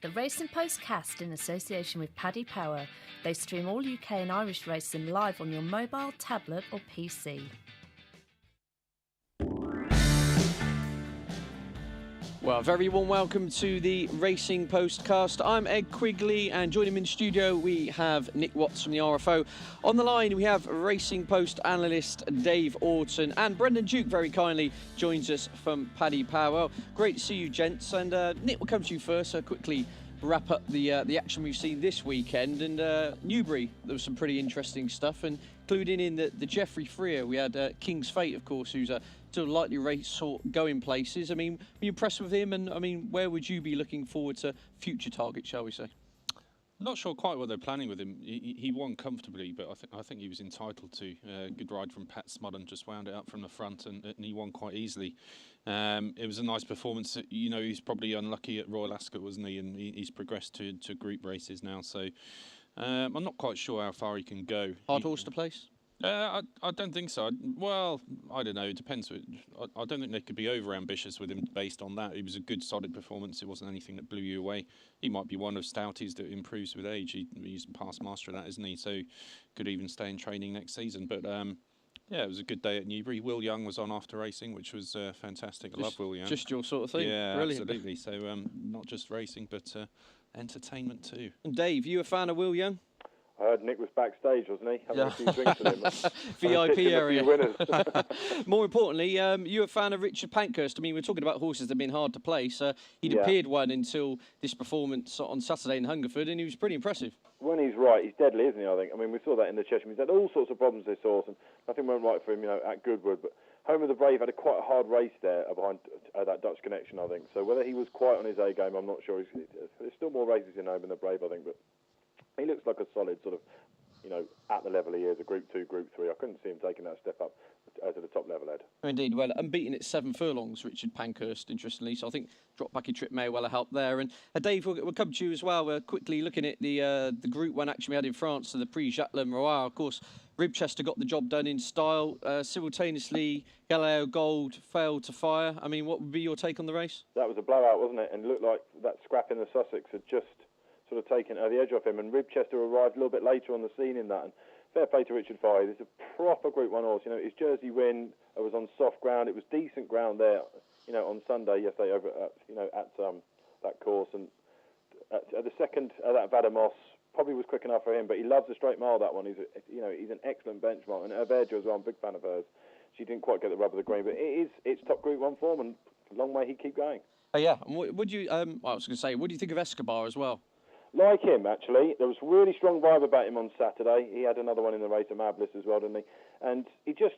The Racing Postcast in association with Paddy Power. They stream all UK and Irish racing live on your mobile, tablet or PC. Well, very warm welcome to the Racing Postcast. I'm Ed Quigley, and joining me in the studio we have Nick Watts from the RFO. On the line we have Racing Post analyst Dave Orton, and Brendan Duke very kindly joins us from Paddy Power. Great to see you, gents. And Nick, we'll come to you first. So quickly wrap up the action we've seen this weekend. And Newbury, there was some pretty interesting stuff, and including in the Geoffrey Freer, we had King's Fate, of course, who's a still lightly race sort going places. I mean, were you impressed with him? And I mean, where would you be looking forward to future targets, shall we say? Not sure quite what they're planning with him. He won comfortably, but I think he was entitled to. Good ride from Pat Smudden, just wound it up from the front, and he won quite easily. It was a nice performance. You know, he's probably unlucky at Royal Ascot, wasn't he? And he's progressed to group races now. So I'm not quite sure how far he can go. Hard horse to place? I don't think so. Well, I don't know. It depends. I don't think they could be over-ambitious with him based on that. It was a good, solid performance. It wasn't anything that blew you away. He might be one of Stouties that improves with age. He's past master of that, isn't he? So could even stay in training next season. But yeah, it was a good day at Newbury. Will Young was on after racing, which was fantastic. I love Will Young. Just your sort of thing. Yeah, brilliant. Absolutely. So not just racing, but entertainment too. And Dave, you a fan of Will Young? I heard Nick was backstage, wasn't he? Having a few drinks with him. VIP area. A few winners. More importantly, you a fan of Richard Pankhurst? I mean, we're talking about horses that have been hard to place. He'd appeared one until this performance on Saturday in Hungerford, and he was pretty impressive. When he's right, he's deadly, isn't he, I think? I mean, we saw that in the Cheshire. He's had all sorts of problems this horse, and nothing went right for him, you know, at Goodwood. But Home of the Brave had quite a hard race there behind that Dutch Connection, I think. So whether he was quite on his A game, I'm not sure. There's still more races in Home of the Brave, I think, but he looks like a solid sort of, you know, at the level he is, a Group 2, Group 3. I couldn't see him taking that step up to the top level, Ed. Indeed. Well, unbeaten at 7 furlongs, Richard Pankhurst, interestingly. So I think drop back a trip may well have helped there. And Dave, we'll come to you as well. We're quickly looking at the Group 1 action we had in France, so the Prix Jacques-Le-Marois. Of course, Ribchester got the job done in style. Simultaneously, Galileo Gold failed to fire. I mean, what would be your take on the race? That was a blowout, wasn't it? And it looked like that scrap in the Sussex had just sort of taken the edge off him, and Ribchester arrived a little bit later on the scene in that. And fair play to Richard Fye. This is a proper Group 1 horse. You know, his Jersey win was on soft ground. It was decent ground there, you know, on Sunday yesterday over at, you know, at that course. And at the second, that Vadamos probably was quick enough for him, but he loves the straight mile. That one, he's an excellent benchmark. And Herbergia as well, I'm a big fan of hers. She didn't quite get the rub of the green, but it's top Group 1 form, and long may he keep going. Oh yeah. And what do you? I was going to say, what do you think of Escobar as well? Like him, actually. There was a really strong vibe about him on Saturday. He had another one in the race at Mad Bliss as well, didn't he? And you just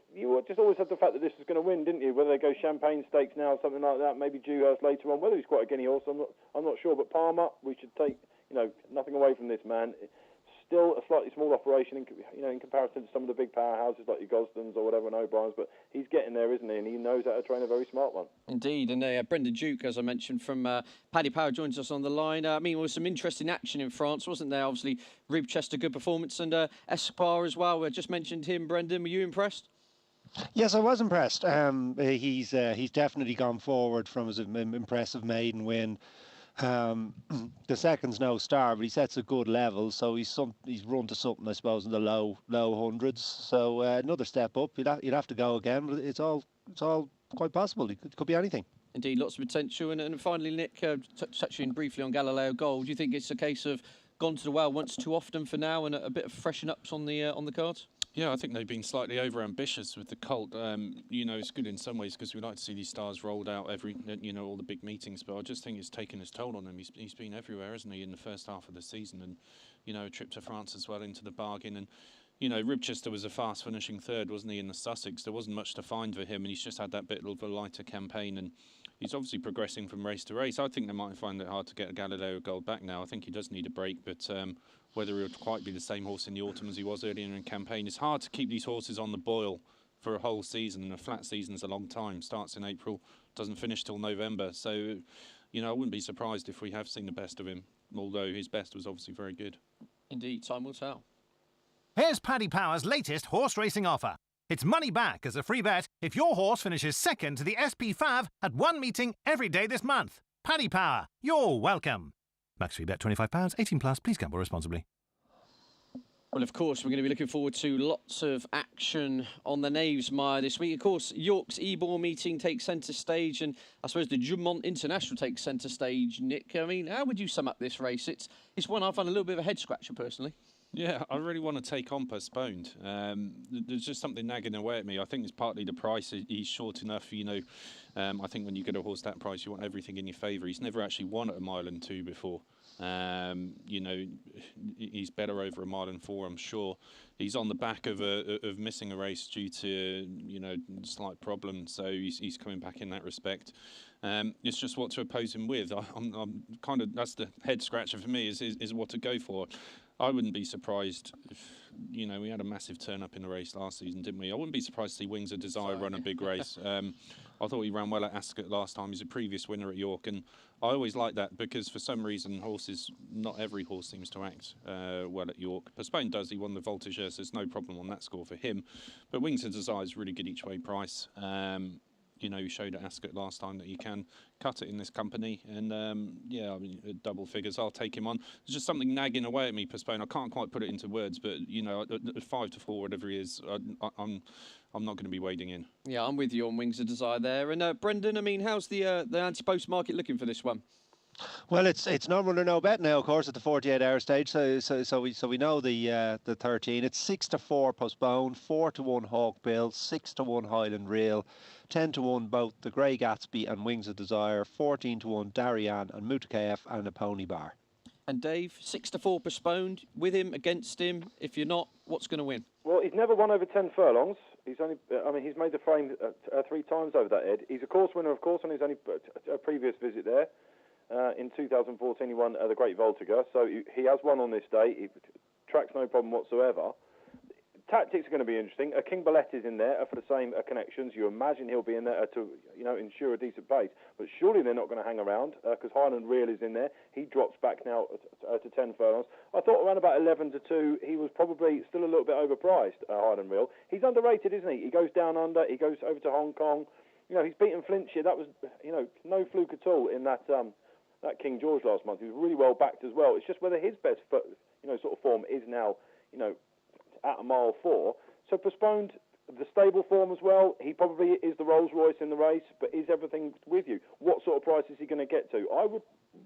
always had the fact that this was going to win, didn't you? Whether they go Champagne Stakes now or something like that, maybe Dewhurst later on. Whether he's quite a guinea horse, I'm not sure. But Palmer, we should take, you know, nothing away from this man. Still a slightly small operation, in comparison to some of the big powerhouses like your Gosdens or whatever and O'Brien's, but he's getting there, isn't he? And he knows how to train a very smart one. Indeed, and Brendan Duke, as I mentioned, from Paddy Power joins us on the line. I mean, there was some interesting action in France, wasn't there? Obviously, Ribchester, good performance, and Escobar as well. We just mentioned him. Brendan, were you impressed? Yes, I was impressed. He's definitely gone forward from his impressive maiden win. The second's no star, but he sets a good level, so he's run to something, I suppose, in the low hundreds. So another step up. You'd have to go again, but it's all quite possible. It could be anything. Indeed, lots of potential. And finally, Nick, touching briefly on Galileo Gold, do you think it's a case of gone to the well once too often for now, and a bit of freshen ups on the cards? Yeah, I think they've been slightly over-ambitious with the colt. You know, it's good in some ways because we like to see these stars rolled out all the big meetings, but I just think it's taken its toll on him. He's been everywhere, hasn't he, in the first half of the season, and, you know, a trip to France as well into the bargain. And, you know, Ribchester was a fast finishing third, wasn't he, in the Sussex? There wasn't much to find for him, and he's just had that bit of a lighter campaign, and he's obviously progressing from race to race. I think they might find it hard to get a Galileo Gold back now. I think he does need a break, but whether he'll quite be the same horse in the autumn as he was earlier in campaign, it's hard to keep these horses on the boil for a whole season, and a flat season's a long time. Starts in April, doesn't finish till November. So, you know, I wouldn't be surprised if we have seen the best of him, although his best was obviously very good. Indeed, time will tell. Here's Paddy Power's latest horse racing offer. It's money back as a free bet if your horse finishes second to the SP5 at one meeting every day this month. Paddy Power, you're welcome. Max free bet £25, 18 plus. Please gamble responsibly. Well, of course, we're going to be looking forward to lots of action on the Knaves Mire this week. Of course, York's Ebor meeting takes centre stage, and I suppose the Juddmonte International takes centre stage, Nick. I mean, how would you sum up this race? It's one I find a little bit of a head-scratcher, personally. Yeah, I really want to take on Postponed. There's just something nagging away at me. I think it's partly the price. He's short enough, you know. I think when you get a horse that price, you want everything in your favour. He's never actually won at a mile and 2 before. You know, he's better over a mile and 4, I'm sure. He's on the back of missing a race due to, you know, slight problems, so he's coming back in that respect. It's just what to oppose him with. I'm kind of, that's the head scratcher for me, is what to go for. I wouldn't be surprised if, you know, we had a massive turn up in the race last season, didn't we? I wouldn't be surprised to see Wings of Desire run a big race. I thought he ran well at Ascot last time. He's a previous winner at York, and I always like that because for some reason not every horse seems to act well at York. Postpone does. He won the Voltigeur, so there's no problem on that score for him. But Wings of Desire is really good each way price. You know, he showed at Ascot last time that he can cut it in this company. And, yeah, I mean, double figures, I'll take him on. There's just something nagging away at me, Postpone. I can't quite put it into words, but, you know, at 5 to 4, whatever he is, I'm not going to be wading in. Yeah, I'm with you on Wings of Desire there. And, Brendan, I mean, how's the anti-post market looking for this one? Well, it's no run or no bet now, of course, at the 48-hour stage. So we know the 13. It's 6 to 4 Postponed, 4 to 1 Hawk Bill, 6 to 1 Highland Reel, 10 to 1 both the Grey Gatsby and Wings of Desire, 14 to 1 Darien and Mutakf and a Pony Bar. And Dave, 6 to 4 Postponed, with him, against him. If you're not, what's going to win? Well, he's never won over 10 furlongs. He's made the frame 3 times over that, Ed. He's a course winner, of course, on his only previous visit there. In 2014, he won the Great Voltigeur, so he has won on this day. He tracks no problem whatsoever. Tactics are going to be interesting. King Ballet is in there for the same connections. You imagine he'll be in there to, you know, ensure a decent pace. But surely they're not going to hang around because Highland Reel is in there. He drops back now to 10 furlongs. I thought around about 11 to 2, he was probably still a little bit overpriced, Highland Reel. He's underrated, isn't he? He goes down under. He goes over to Hong Kong. You know, he's beaten Flintshire. That was, you know, no fluke at all in that King George last month. He was really well backed as well. It's just whether his best, you know, sort of form is now, you know, at a mile 4. So Postponed, the stable form as well. He probably is the Rolls Royce in the race, but is everything with you? What sort of price is he going to get to? I would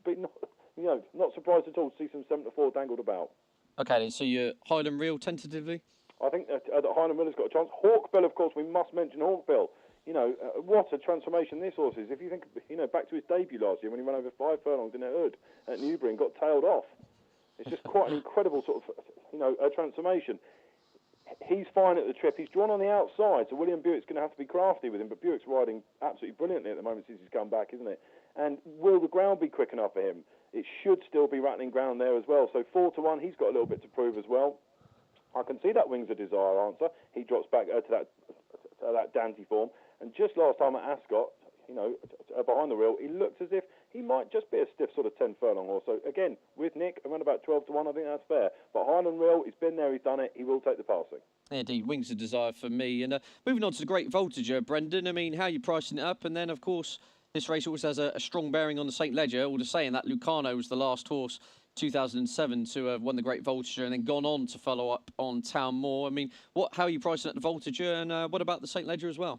be not surprised at all to see some 7 to 4 dangled about. Okay, then, so you're Highland Reel tentatively? I think that Highland Reel has got a chance. Hawkbill, of course, we must mention Hawkbill. You know, what a transformation this horse is. If you think, you know, back to his debut last year when he ran over 5 furlongs in a hood at Newbury and got tailed off. It's just quite an incredible sort of, you know, a transformation. He's fine at the trip. He's drawn on the outside, so William Buick's going to have to be crafty with him, but Buick's riding absolutely brilliantly at the moment since he's come back, isn't it? And will the ground be quick enough for him? It should still be rattling ground there as well. So 4 to 1, he's got a little bit to prove as well. I can see that Wings of Desire answer. He drops back to that Dante form. And just last time at Ascot, you know, behind the reel, he looks as if he might just be a stiff sort of 10 furlong horse. So again, with Nick, around about 12 to 1, I think that's fair. But Highland Reel, he's been there, he's done it, he will take the passing. Indeed, Wings of Desire for me. And moving on to the Great Voltigeur, Brendan, I mean, how are you pricing it up? And then, of course, this race also has a strong bearing on the St. Leger. All the saying that Lucano was the last horse 2007 to have won the Great Voltigeur and then gone on to follow up on Town Moor. I mean, how are you pricing at the Voltigeur, and what about the St. Leger as well?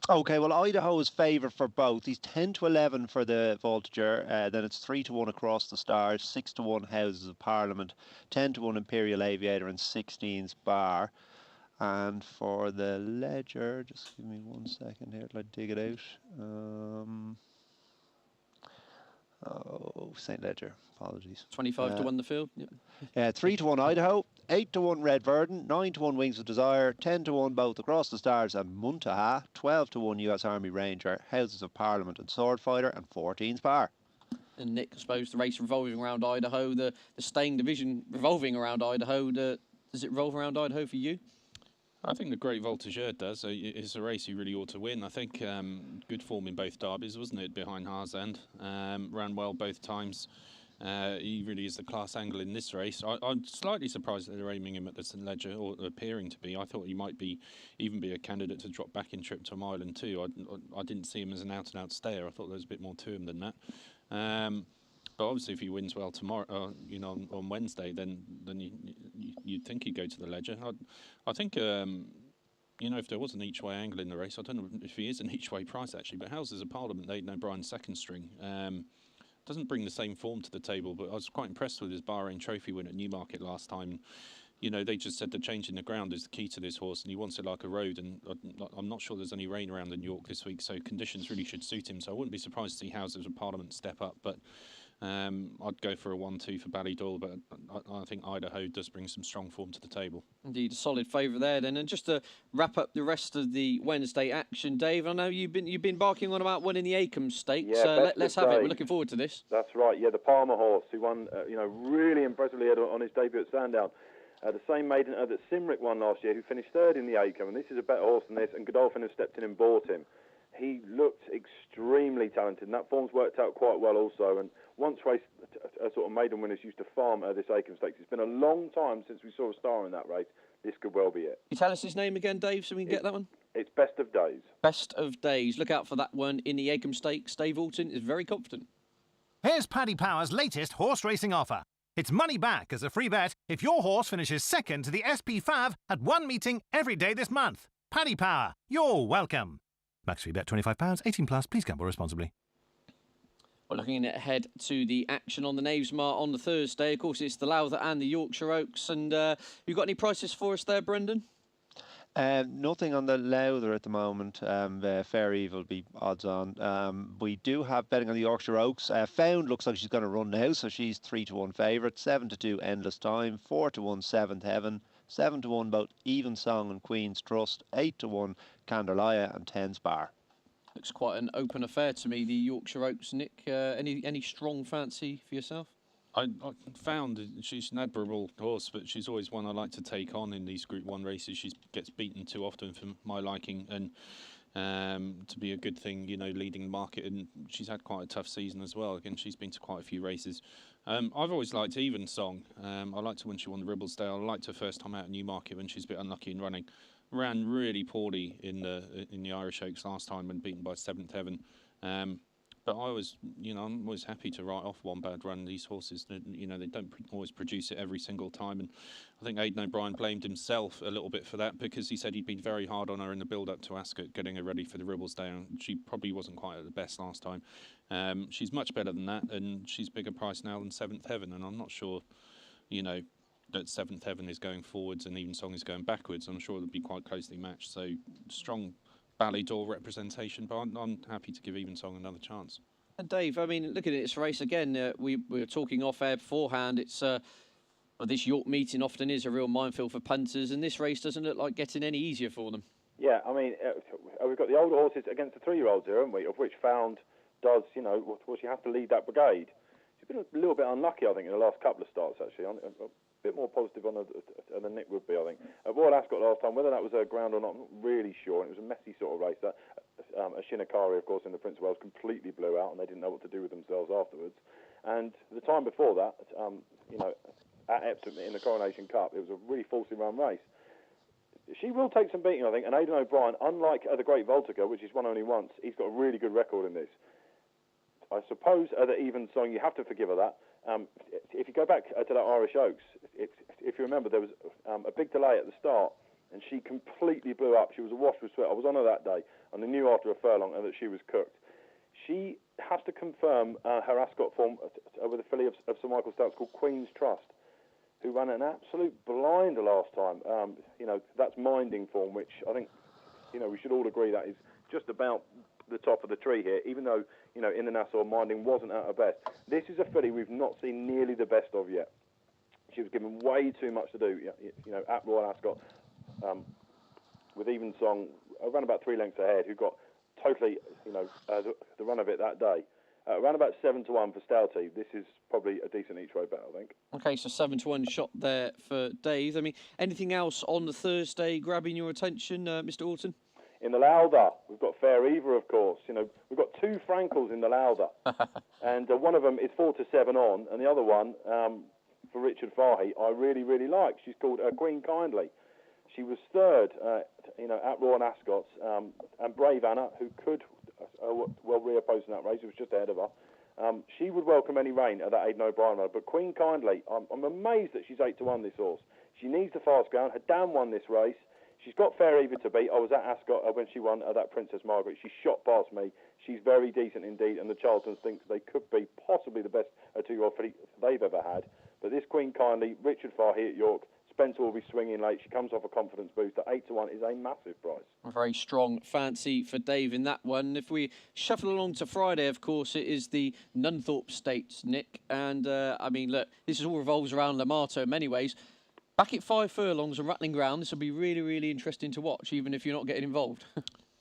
Okay, well, Idaho is favoured for both. He's 10 to 11 for the Voltigeur. Then it's 3 to 1 Across the Stars, 6 to 1 Houses of Parliament, 10 to 1 Imperial Aviator, and 16's Bar. And for the Leger, just give me 1 second here till I dig it out. St. Leger, apologies. 25 to 1 the field? Yeah. 3 to 1 Idaho, 8 to 1 Red Verdon, 9 to 1 Wings of Desire, 10 to 1 both Across the Stars and Muntaha, 12 to 1 US Army Ranger, Houses of Parliament and Swordfighter, and 14's Bar. And Nick, I suppose the race revolving around Idaho, the staying division revolving around Idaho, does it revolve around Idaho for you? I think the Great Voltigeur does. It's a race he really ought to win. I think good form in both derbies, wasn't it, behind Harzand? Ran well both times. He really is the class angle in this race. I'm slightly surprised that they're aiming him at the St. Leger, or appearing to be. I thought he might even be a candidate to drop back in trip to a mile and 2. I didn't see him as an out-and-out stayer. I thought there was a bit more to him than that. But obviously, if he wins well tomorrow, on Wednesday, then you'd think he'd go to the Ledger. I think, if there was an each-way angle in the race, I don't know if he is an each-way price actually. But Houses of Parliament, Aidan O'Brien's second string, doesn't bring the same form to the table. But I was quite impressed with his Bahrain Trophy win at Newmarket last time. They just said the change in the ground is the key to this horse, and he wants it like a road. And I'm not sure there's any rain around in York this week, so conditions really should suit him. So I wouldn't be surprised to see Houses of Parliament step up. But I'd go for a 1-2 for Ballydoyle, but I think Idaho does bring some strong form to the table. Indeed, a solid favourite there then. And just to wrap up the rest of the Wednesday action, Dave, I know you've been barking on about winning the Acomb Stakes. Yeah, let's have it. We're looking forward to this. That's right. Yeah, the Palmer horse who won, really impressively on his debut at Sandown. The same maiden that Simric won last year, who finished third in the Acomb, and this is a better horse than this, and Godolphin has stepped in and bought him. He looked extremely talented, and that form's worked out quite well also. And once raced a sort of maiden winners used to farm this Acomb Stakes. It's been a long time since we saw a star in that race. This could well be it. Can you tell us his name again, Dave, so we can get that one? It's Best of Days. Best of Days. Look out for that one in the Acomb Stakes. Dave Alton is very confident. Here's Paddy Power's latest horse racing offer. It's money back as a free bet if your horse finishes second to the SP Fav at one meeting every day this month. Paddy Power, you're welcome. Max free bet £25, 18 plus. Please gamble responsibly. Well, looking ahead to the action on the Knavesmire on the Thursday, of course, it's the Lowther and the Yorkshire Oaks. And you got any prices for us there, Brendan? Nothing on the Lowther at the moment. Fair Eve will be odds on. We do have betting on the Yorkshire Oaks. Found looks like she's going to run now, so she's 3-1 favourite. 7-2 Endless Time. 4-1 Seventh Heaven. 7-1 both Even Song and Queen's Trust. 8-1 Candelaya and 10 Spar. Looks quite an open affair to me, the Yorkshire Oaks. Nick, any strong fancy for yourself? I found that she's an admirable horse, but she's always one I like to take on in these Group 1 races. She gets beaten too often for my liking, and to be a good thing, leading the market. And she's had quite a tough season as well. Again, she's been to quite a few races. I've always liked Even Song. I liked her when she won the Ribblesdale. I liked her first time out at Newmarket when she's a bit unlucky in running. Ran really poorly in the Irish Oaks last time when beaten by Seventh Heaven. But I was, I'm always happy to write off one bad run. These horses, they don't always produce it every single time. And I think Aidan O'Brien blamed himself a little bit for that, because he said he'd been very hard on her in the build-up to Ascot, getting her ready for the Ribblesdale. She probably wasn't quite at the best last time. She's much better than that, and she's bigger price now than Seventh Heaven. And I'm not sure, that Seventh Heaven is going forwards and Even Song is going backwards. I'm sure it'll be quite closely matched. So strong Ballydoyle representation, but I'm happy to give Even Song another chance. And Dave, I mean, looking at this race again, we were talking off air beforehand. It's this York meeting often is a real minefield for punters, and this race doesn't look like getting any easier for them. Yeah, I mean, we've got the older horses against the 3-year-olds here, haven't we? Of which Found does, she have to lead that brigade. She's been a little bit unlucky, I think, in the last couple of starts, actually. A bit more positive on her than Nick would be, I think. At Royal Ascot last time, whether that was a ground or not, I'm not really sure. And it was a messy sort of race. A Shinakari, of course, in the Prince of Wales completely blew out, and they didn't know what to do with themselves afterwards. And the time before that, at Epsom in the Coronation Cup, it was a really falsely run race. She will take some beating, I think. And Aidan O'Brien, unlike the great Voltigeur, which he's won only once, he's got a really good record in this. I suppose the Even Song, you have to forgive her that. If you go back to that Irish Oaks, if you remember, there was a big delay at the start, and she completely blew up. She was awash with sweat. I was on her that day, and I knew after a furlong that she was cooked. She has to confirm her Ascot form with a filly of Sir Michael Stout's called Queen's Trust, who ran an absolute blinder last time. That's minding form, which I think, we should all agree that is just about the top of the tree here, even though, in the Nassau, minding wasn't at her best. This is a filly we've not seen nearly the best of yet. She was given way too much to do, at Royal Ascot, with Even Song around about 3 lengths ahead, who got totally, the run of it that day. Around about 7-1 for Stouty. This is probably a decent each-way bet, I think. Okay, so 7-1 shot there for Dave. I mean, anything else on the Thursday grabbing your attention, Mr. Alton? In the Lowther, we've got Fair Eva, of course. We've got 2 Frankles in the Lowther. And one of them is 4-7 on, and the other one, for Richard Fahey, I really, really like. She's called Queen Kindly. She was third, at Royal Ascot, and Brave Anna, who could reoppose in that race, who was just ahead of her. She would welcome any rain at that Aidan O'Brien run. But Queen Kindly, I'm amazed that she's 8-1 this horse. She needs the fast ground. Her dam won this race. She's got Fair Eva to beat. I was at Ascot when she won that Princess Margaret. She shot past me. She's very decent indeed, and the Charltons think they could be possibly the best 2-year-old they've ever had. But this Queen Kindly, Richard Farr here at York, Spencer will be swinging late. She comes off a confidence boost. At 8-1 is a massive price. A very strong fancy for Dave in that one. If we shuffle along to Friday, of course, it is the Nunthorpe Stakes, Nick. And, I mean, look, this all revolves around Lamato in many ways. Back at 5 furlongs and rattling ground, this will be really, really interesting to watch, even if you're not getting involved.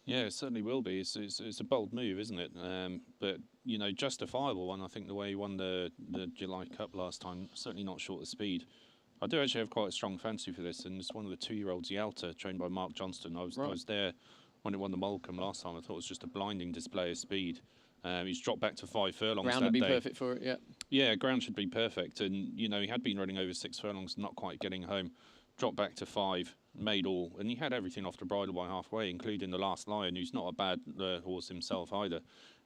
Yeah, it certainly will be. It's a bold move, isn't it? But, you know, justifiable one. I think the way he won the July Cup last time, certainly not short of speed. I do actually have quite a strong fancy for this, and it's one of the 2-year-olds, Lowther, trained by Mark Johnston. I was there when it won the Molecombe last time. I thought it was just a blinding display of speed. He's dropped back to 5 furlongs ground would be perfect for it, yeah. Yeah, ground should be perfect. And, you know, he had been running over 6 furlongs, not quite getting home. Dropped back to 5, made all. And he had everything off the bridle by halfway, including the Last Lion, who's not a bad horse himself either.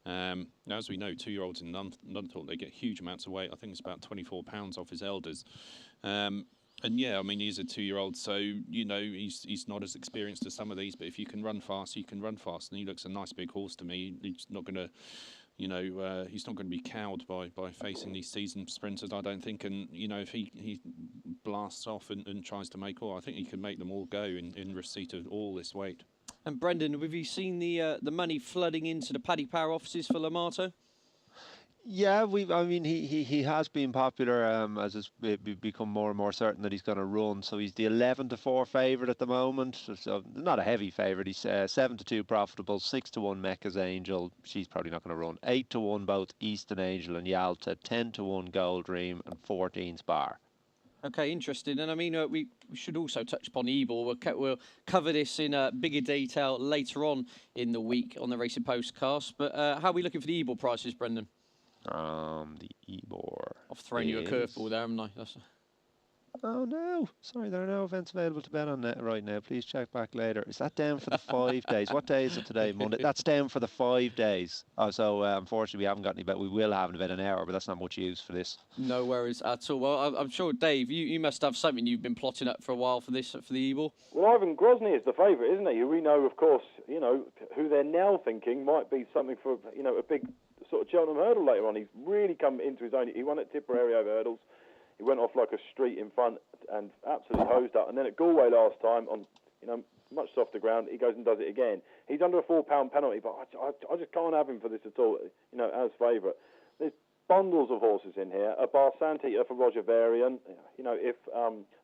As we know, 2-year-olds in Nunthorpe, they get huge amounts of weight. I think it's about 24 pounds off his elders. And yeah, I mean, he's a 2-year-old, so, you know, he's not as experienced as some of these, but if you can run fast, you can run fast. And he looks a nice big horse to me. He's not going to, you know, he's not going to be cowed by facing these seasoned sprinters, I don't think. And, you know, if he blasts off and tries to make all, I think he can make them all go in receipt of all this weight. And Brendan, have you seen the money flooding into the Paddy Power offices for Lamato? Yeah, I mean, he has been popular as it's become more and more certain that he's going to run. So he's the 11-4 favourite at the moment. So not a heavy favourite. He's 7-2 profitable, 6-1 Mecca's Angel. She's probably not going to run. 8-1 both Eastern Angel and Yalta. 10-1 Gold Dream and 14 Spar. Okay, interesting. And I mean, we should also touch upon Ebor. We'll cover this in bigger detail later on in the week on the Racing Postcast. But how are we looking for the Ebor prices, Brendan? The Ebor. I've thrown you a curveball there, haven't I? Oh no! Sorry, there are no events available to bet on that right now. Please check back later. Is that down for the 5 days? What day is it today? Monday. That's down for the 5 days. Oh, so unfortunately we haven't got any bet. We will have in about an hour, but that's not much use for this. No worries at all. Well, I'm sure, Dave, you must have something you've been plotting up for a while for this, for the Ebor. Well, Ivan Grozny is the favourite, isn't he? We know, of course, you know, who they're now thinking might be something for, you know, a big sort of Cheltenham hurdle later on. He's really come into his own. He won at Tipperary over hurdles. He went off like a street in front and absolutely hosed up. And then at Galway last time on, you know, much softer ground, he goes and does it again. He's under a £4 penalty, but I just can't have him for this at all, you know, as favourite. There's bundles of horses in here. A Barsanti for Roger Varian. You know, if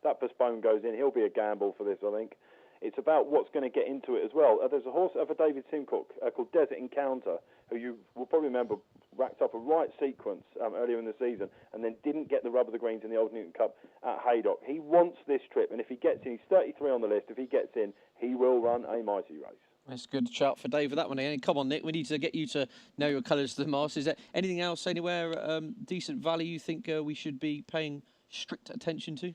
that postpone goes in, he'll be a gamble for this, I think. It's about what's going to get into it as well. There's a horse for David Simcock called Desert Encounter, who you will probably remember racked up a right sequence earlier in the season and then didn't get the rub of the greens in the Old Newton Cup at Haydock. He wants this trip, and if he gets in, he's 33 on the list. If he gets in, he will run a mighty race. That's a good shout for Dave for that one again. Come on, Nick, we need to get you to know your colours to the mast. Is there anything else, anywhere decent value you think we should be paying strict attention to?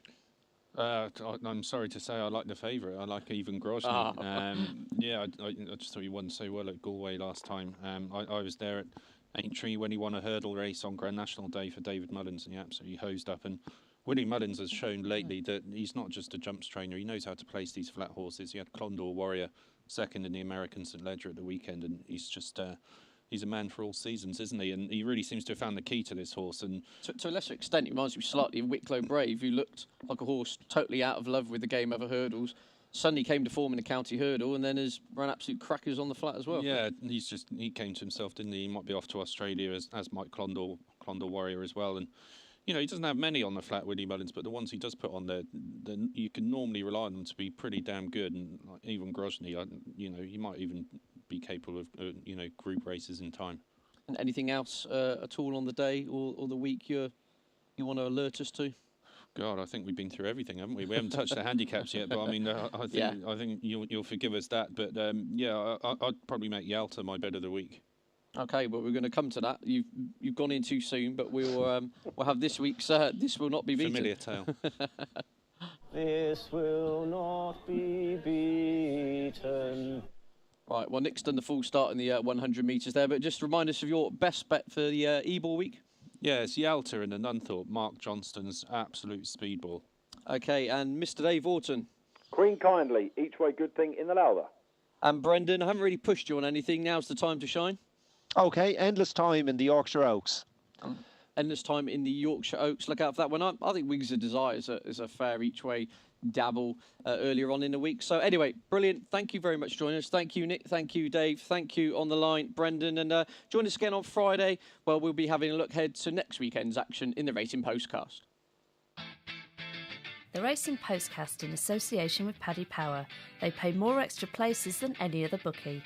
I'm sorry to say I like the favourite. I like Even Grozny. Yeah, I just thought he won so well at Galway last time. I was there at Aintree when he won a hurdle race on Grand National Day for David Mullins, and he absolutely hosed up. And Willie Mullins has shown lately that he's not just a jumps trainer. He knows how to place these flat horses. He had Clondor Warrior second in the American St Ledger at the weekend, and he's just... he's a man for all seasons, isn't he? And he really seems to have found the key to this horse. And to a lesser extent, he reminds me slightly of Wicklow Brave, who looked like a horse totally out of love with the game over hurdles. Suddenly came to form in the county hurdle and then has run absolute crackers on the flat as well. Yeah, he came to himself, didn't he? He might be off to Australia as might Clondor Warrior as well. And, you know, he doesn't have many on the flat, Willie Mullins, but the ones he does put on there, then you can normally rely on them to be pretty damn good. And like, even Grozny, you know, he might even be capable of, you know, group races in time. And anything else at all on the day or the week you want to alert us to? God, I think we've been through everything, haven't we? We haven't touched the handicaps yet, but I mean, I think you'll forgive us that. But yeah, I'd probably make Yalta my bet of the week. Okay, well, we're going to come to that. You've gone in too soon, but we'll have this week's. This will not be beaten. Familiar tale. This will not be beaten. Right, well, Nick's done the full start in the 100 metres there, but just remind us of your best bet for the Ebor week. Yeah, it's Lowther in the Nunthorpe, Mark Johnston's absolute speedball. OK, and Mr Dave Orton. Queen Kindly, each way good thing in the Lowther. And Brendan, I haven't really pushed you on anything. Now's the time to shine. OK, Endless Time in the Yorkshire Oaks. Endless Time in the Yorkshire Oaks. Look out for that one. I think Wings of Desire is a fair each way dabble earlier on in the week. So anyway, brilliant. Thank you very much for joining us. Thank you, Nick. Thank you, Dave. Thank you on the line, Brendan. And join us again on Friday. Well, we'll be having a look ahead to next weekend's action in the Racing Postcast. The Racing Postcast in association with Paddy Power. They pay more extra places than any other bookie.